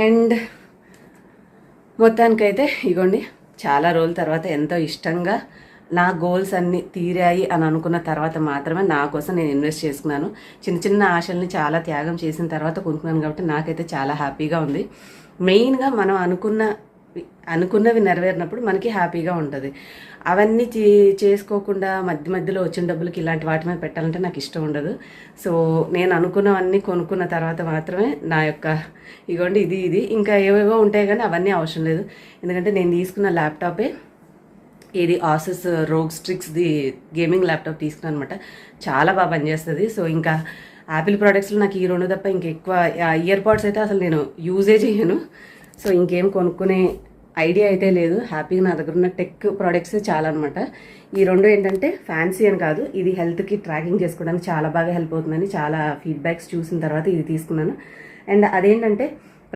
And మొత్తానికైతే ఇగోండి చాలా రోజుల తర్వాత ఎంతో ఇష్టంగా నా గోల్స్ అన్నీ తీరాయి అని అనుకున్న తర్వాత మాత్రమే నా కోసం నేను ఇన్వెస్ట్ చేసుకున్నాను. చిన్న చిన్న ఆశల్ని చాలా త్యాగం చేసిన తర్వాత కొనుక్కున్నాను కాబట్టి నాకైతే చాలా హ్యాపీగా ఉంది. మెయిన్గా మనం అనుకున్నవి నెరవేరినప్పుడు మనకి హ్యాపీగా ఉంటుంది. అవన్నీ చేసుకోకుండా మధ్య మధ్యలో వచ్చిన డబ్బులకి ఇలాంటి వాటి మీద పెట్టాలంటే నాకు ఇష్టం ఉండదు. సో నేను అనుకున్నవన్నీ కొనుక్కున్న తర్వాత మాత్రమే నా యొక్క ఇగోండి ఇది ఇంకా ఏవేవో ఉంటాయి కానీ అవన్నీ అవసరం లేదు. ఎందుకంటే నేను తీసుకున్న ల్యాప్టాపే ఇది ఆసస్ రోగ్ స్ట్రిక్స్ది గేమింగ్ ల్యాప్టాప్ తీసుకున్నాను అనమాట. చాలా బాగా పనిచేస్తుంది. సో ఇంకా యాపిల్ ప్రోడక్ట్స్లో నాకు ఈ రెండు తప్ప ఇంకెక్కువ ఇయర్ పాడ్స్ అయితే అసలు నేను యూజే చేయను. సో ఇంకేం కొనుక్కునే ఐడియా అయితే లేదు. హ్యాపీగా నా దగ్గర ఉన్న టెక్ ప్రోడక్ట్స్ చాలా అనమాట. ఈ రెండు ఏంటంటే ఫ్యాన్సీ అని కాదు, ఇది హెల్త్కి ట్రాకింగ్ చేసుకోవడానికి చాలా బాగా హెల్ప్ అవుతుందని చాలా ఫీడ్బ్యాక్స్ చూసిన తర్వాత ఇది తీసుకున్నాను. అండ్ అదేంటంటే